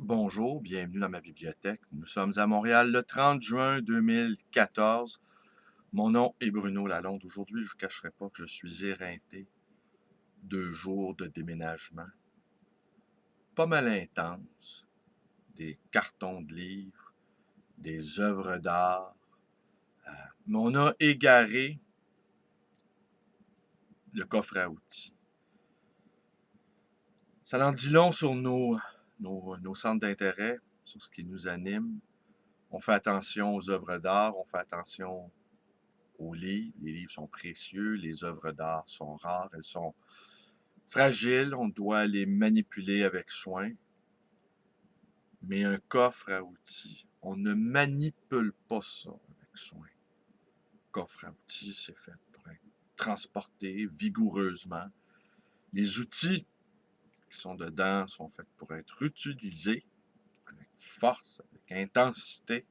Bonjour, bienvenue dans ma bibliothèque. Nous sommes à Montréal le 30 juin 2014. Mon nom est Bruno Lalonde. Aujourd'hui, je ne vous cacherai pas que je suis éreinté. 2 jours de déménagement. Pas mal intense. Des cartons de livres, des œuvres d'art. Mais on a égaré le coffre à outils. Ça en dit long sur nos centres d'intérêt, sur ce qui nous anime. On fait attention aux œuvres d'art, on fait attention aux livres. Les livres sont précieux, les œuvres d'art sont rares, elles sont fragiles, on doit les manipuler avec soin. Mais un coffre à outils, on ne manipule pas ça avec soin. Coffre à outils, c'est fait pour être transporté vigoureusement. Les outils qui sont dedans sont faits pour être utilisés avec force, avec intensité.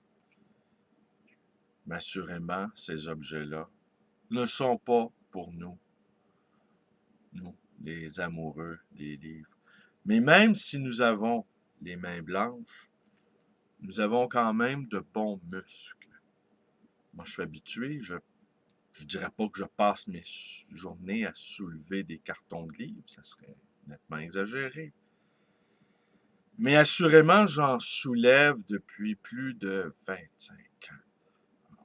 Mais assurément, ces objets-là ne sont pas pour nous, les amoureux des livres. Mais même si nous avons les mains blanches, nous avons quand même de bons muscles. Moi, je suis habitué, je ne dirais pas que je passe mes journées à soulever des cartons de livres, ça serait nettement exagéré. Mais assurément, j'en soulève depuis plus de 25 ans.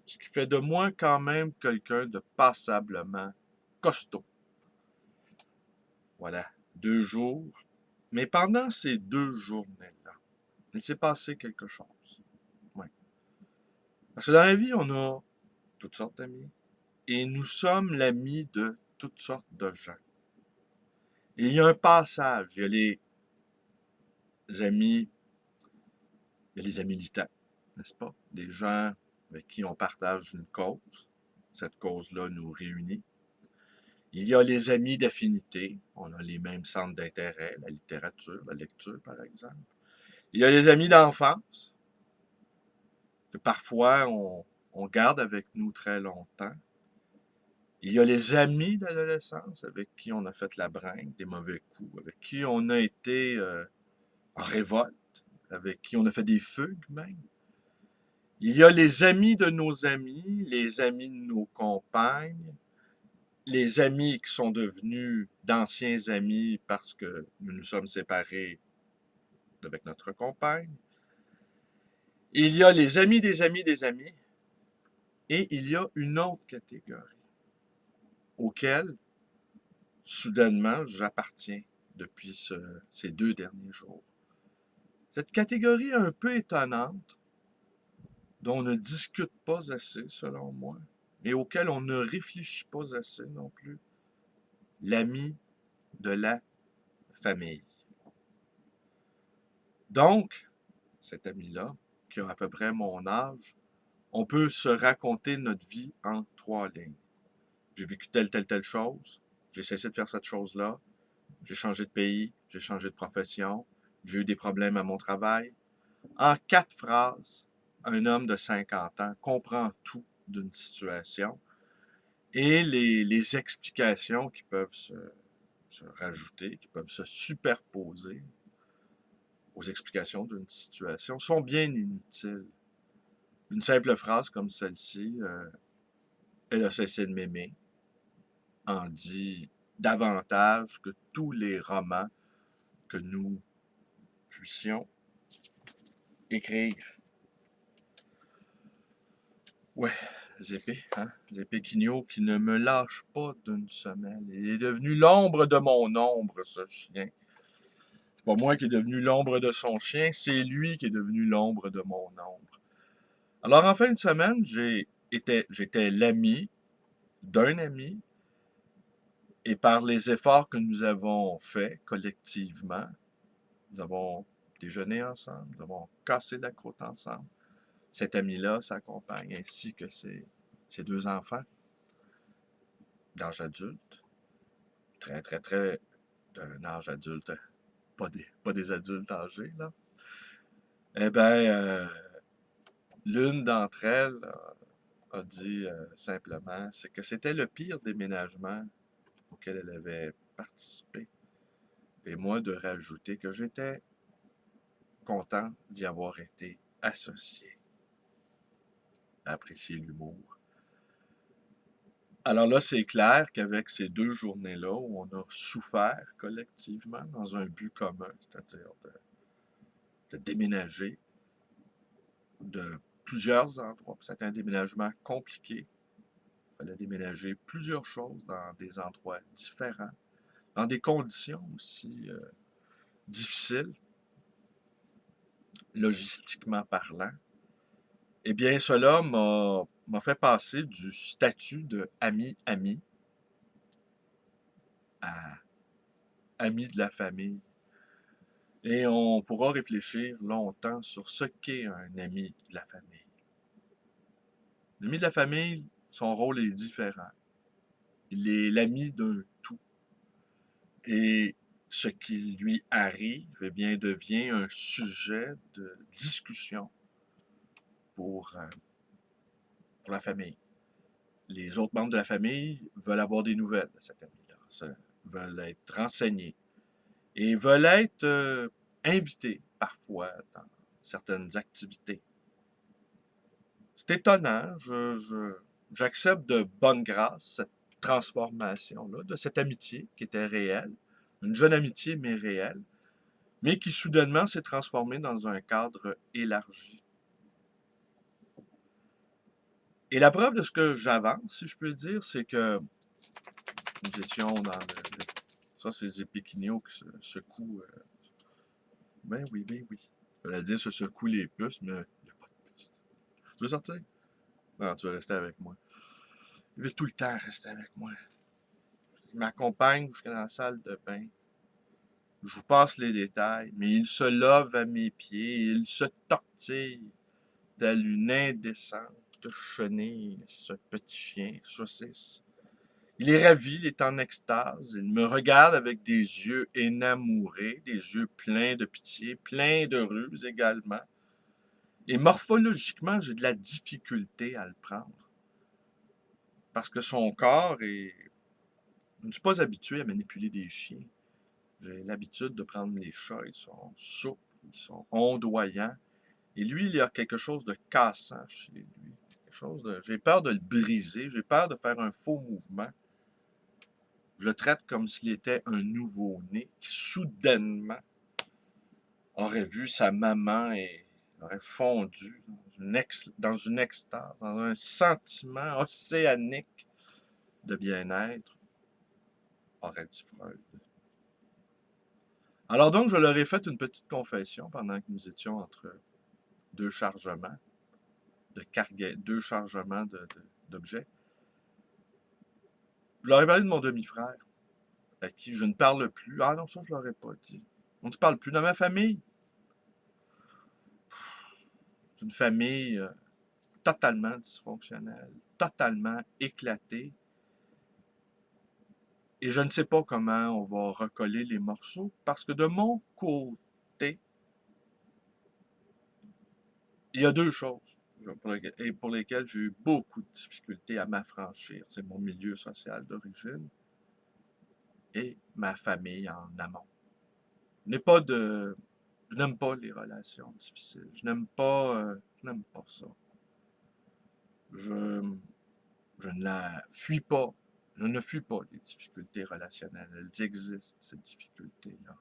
Ce qui fait de moi quand même quelqu'un de passablement costaud. Voilà, 2 jours. Mais pendant ces 2 journées-là, il s'est passé quelque chose. Ouais. Parce que dans la vie, on a toutes sortes d'amis. Et nous sommes l'ami de toutes sortes de gens. Et il y a un passage. Amis, il y a les amis militants, n'est-ce pas? Des gens avec qui on partage une cause. Cette cause-là nous réunit. Il y a les amis d'affinité. On a les mêmes centres d'intérêt, la littérature, la lecture, par exemple. Il y a les amis d'enfance, que parfois on garde avec nous très longtemps. Il y a les amis d'adolescence avec qui on a fait la bringue, des mauvais coups, avec qui on a été en révolte, avec qui on a fait des fugues même. Il y a les amis de nos amis, les amis de nos compagnes, les amis qui sont devenus d'anciens amis parce que nous nous sommes séparés avec notre compagne. Il y a les amis des amis des amis. Et il y a une autre catégorie auquel, soudainement, j'appartiens depuis ces 2 derniers jours. Cette catégorie un peu étonnante, dont on ne discute pas assez, selon moi, et auquel on ne réfléchit pas assez non plus, l'ami de la famille. Donc, cet ami-là, qui a à peu près mon âge, on peut se raconter notre vie en 3 lignes. J'ai vécu telle chose, j'ai cessé de faire cette chose-là, j'ai changé de pays, j'ai changé de profession, j'ai eu des problèmes à mon travail. En 4 phrases, un homme de 50 ans comprend tout d'une situation et les explications qui peuvent se rajouter, qui peuvent se superposer aux explications d'une situation sont bien inutiles. Une simple phrase comme celle-ci, elle a cessé de m'aimer, en dit davantage que tous les romans que nous puissions écrire. Ouais, Zépé, hein? Zépé Quigno qui ne me lâche pas d'une semelle. Il est devenu l'ombre de mon ombre, ce chien. C'est pas moi qui est devenu l'ombre de son chien, c'est lui qui est devenu l'ombre de mon ombre. Alors, en fin de semaine, j'étais l'ami d'un ami, et par les efforts que nous avons faits collectivement, nous avons déjeuné ensemble, nous avons cassé la croûte ensemble. Cet ami-là, sa compagne, ainsi que ses 2 enfants d'âge adulte, très, d'un âge adulte, pas des adultes âgés, là. Eh bien, l'une d'entre elles a dit simplement, c'est que c'était le pire déménagement auquel elle avait participé. Et moi, de rajouter que j'étais content d'y avoir été associé, apprécier l'humour. Alors là, c'est clair qu'avec ces 2 journées-là où on a souffert collectivement dans un but commun, c'est-à-dire de déménager de plusieurs endroits. C'était un déménagement compliqué. Il fallait déménager plusieurs choses dans des endroits différents, dans des conditions aussi difficiles, logistiquement parlant. Eh bien, cela m'a fait passer du statut de ami-ami à ami de la famille. Et on pourra réfléchir longtemps sur ce qu'est un ami de la famille. L'ami de la famille, son rôle est différent. Il est l'ami d'un tout. Et ce qui lui arrive, eh bien, devient un sujet de discussion pour, euh, pour la famille. Les autres membres de la famille veulent avoir des nouvelles de cet ami-là, veulent être renseignés et veulent être invités parfois dans certaines activités. C'est étonnant, j'accepte de bonne grâce cette transformation-là, de cette amitié qui était réelle, une jeune amitié mais réelle, mais qui soudainement s'est transformée dans un cadre élargi. Et la preuve de ce que j'avance, si je peux dire, c'est que nous étions dans ça, c'est les épicuniaux qui se secouent. Ben oui, ben oui. J'allais dire se secouent les puces, mais il n'y a pas de puces. Tu veux sortir? Non, tu veux rester avec moi. Il veut tout le temps rester avec moi. Il m'accompagne jusqu'à la salle de bain. Je vous passe les détails, mais il se love à mes pieds, il se tortille telle une indécente chenille, ce petit chien, saucisse. Il est ravi, il est en extase, il me regarde avec des yeux énamourés, des yeux pleins de pitié, pleins de ruse également. Et morphologiquement, j'ai de la difficulté à le prendre. Parce que son corps est... Je ne suis pas habitué à manipuler des chiens. J'ai l'habitude de prendre les chats, ils sont souples, ils sont ondoyants. Et lui, il y a quelque chose de cassant chez lui. J'ai peur de le briser, j'ai peur de faire un faux mouvement. Je le traite comme s'il était un nouveau-né qui soudainement aurait vu sa maman et aurait fondu dans une extase, dans un sentiment océanique de bien-être, aurait dit Freud. Alors donc, je leur ai fait une petite confession pendant que nous étions entre deux chargements, deux chargements d'objets. Je leur ai parlé de mon demi-frère, à qui je ne parle plus. Ah non, ça, je ne l'aurais pas dit. On ne se parle plus dans ma famille. C'est une famille totalement dysfonctionnelle, totalement éclatée. Et je ne sais pas comment on va recoller les morceaux, parce que de mon côté, il y a 2 choses pour lesquelles j'ai eu beaucoup de difficultés à m'affranchir. C'est mon milieu social d'origine et ma famille en amont. Je n'aime pas les relations difficiles. Je n'aime pas ça. Je, je ne la fuis pas. Je ne fuis pas les difficultés relationnelles. Elles existent, ces difficultés-là.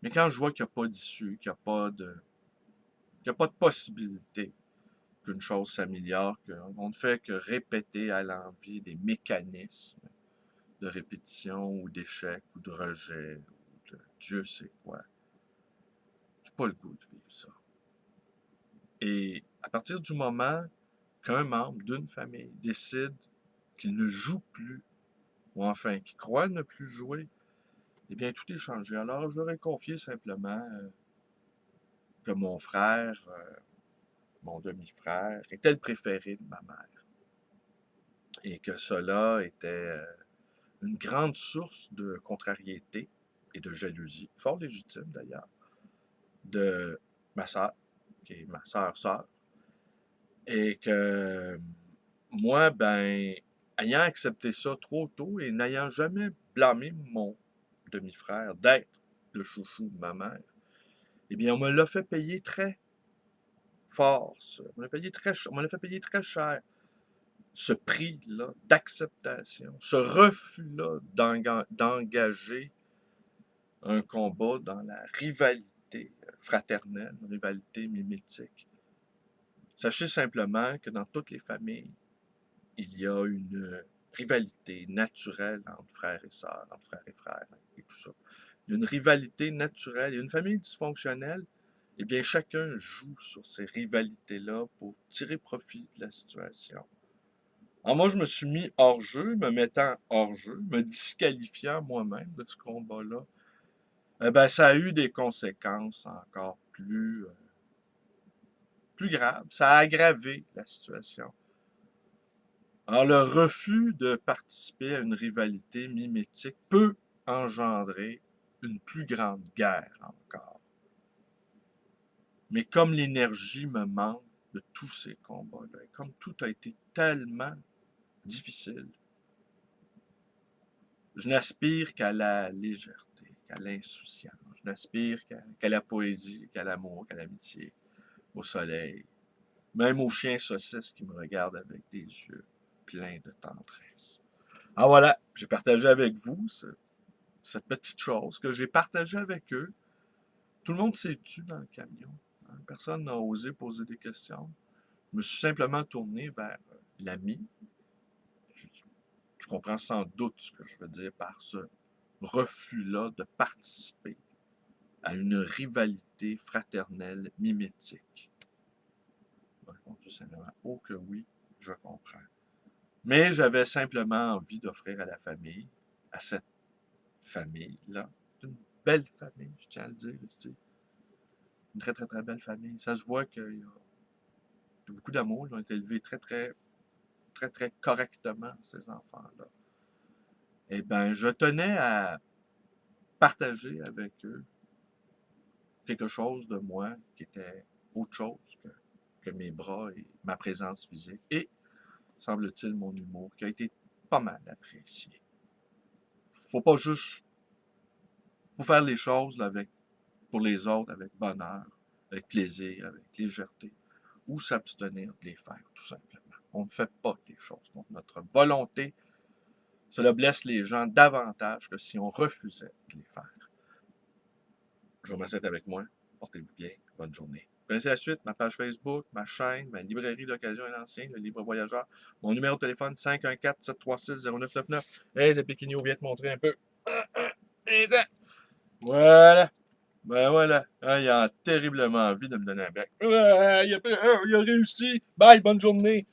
Mais quand je vois qu'il n'y a pas d'issue, qu'il n'y a pas de possibilité qu'une chose s'améliore, qu'on ne fait que répéter à l'envi des mécanismes de répétition ou d'échec ou de rejet ou de Dieu sait quoi, j'ai pas le goût de vivre ça. Et à partir du moment qu'un membre d'une famille décide qu'il ne joue plus, ou enfin qu'il croit ne plus jouer, eh bien tout est changé. Alors je leur ai confié simplement que mon frère, mon demi-frère, était le préféré de ma mère. Et que cela était une grande source de contrariété et de jalousie, fort légitime d'ailleurs, de ma sœur, qui est ma sœur, et que moi, ben, ayant accepté ça trop tôt et n'ayant jamais blâmé mon demi-frère d'être le chouchou de ma mère, Eh bien, on me l'a fait payer très fort, ça. On me l'a fait payer très cher. Ce prix-là d'acceptation, ce refus-là d'engager un combat dans la rivalité fraternelle, une rivalité mimétique. Sachez simplement que dans toutes les familles, il y a une rivalité naturelle entre frères et sœurs, entre frères et frères, et tout ça. Il y a une rivalité naturelle. Il y a une famille dysfonctionnelle, eh bien, chacun joue sur ces rivalités-là pour tirer profit de la situation. Alors moi, je me suis mis hors jeu, me mettant hors jeu, me disqualifiant moi-même de ce combat-là. Eh ben, ça a eu des conséquences encore plus graves. Ça a aggravé la situation. Alors, le refus de participer à une rivalité mimétique peut engendrer une plus grande guerre encore. Mais comme l'énergie me manque de tous ces combats-là, et comme tout a été tellement difficile, je n'aspire qu'à la légèreté, qu'à l'insouciance. Je n'aspire qu'à la poésie, qu'à l'amour, qu'à l'amitié, au soleil, même aux chiens saucisses qui me regardent avec des yeux pleins de tendresse. Ah voilà, j'ai partagé avec vous cette petite chose que j'ai partagée avec eux. Tout le monde s'est tu dans le camion. Personne n'a osé poser des questions. Je me suis simplement tourné vers l'ami. Tu comprends sans doute ce que je veux dire par ce refus-là de participer à une rivalité fraternelle mimétique. J'ai répondu simplement, oh que oui, je comprends. Mais j'avais simplement envie d'offrir à la famille, à cette famille-là, une belle famille, je tiens à le dire ici. Une très, très, très belle famille. Ça se voit qu'il y a beaucoup d'amour. Ils ont été élevés très, très, très, très correctement, ces enfants-là. Eh bien, je tenais à partager avec eux quelque chose de moi qui était autre chose que mes bras et ma présence physique. Et, semble-t-il, mon humour, qui a été pas mal apprécié. Faut pas juste... Faut faire les choses là, pour les autres avec bonheur, avec plaisir, avec légèreté, ou s'abstenir de les faire, tout simplement. On ne fait pas les choses contre notre volonté. Cela blesse les gens davantage que si on refusait de les faire. Je vous remercie d'être avec moi. Portez-vous bien. Bonne journée. Vous connaissez la suite, ma page Facebook, ma chaîne, ma librairie d'occasion et l'ancien, le livre voyageur. Mon numéro de téléphone, 514-736-0999. Hey, Zépéquigno, viens te montrer un peu. Voilà. Ben voilà. Il a terriblement envie de me donner un bec. Il a réussi. Bye, bonne journée.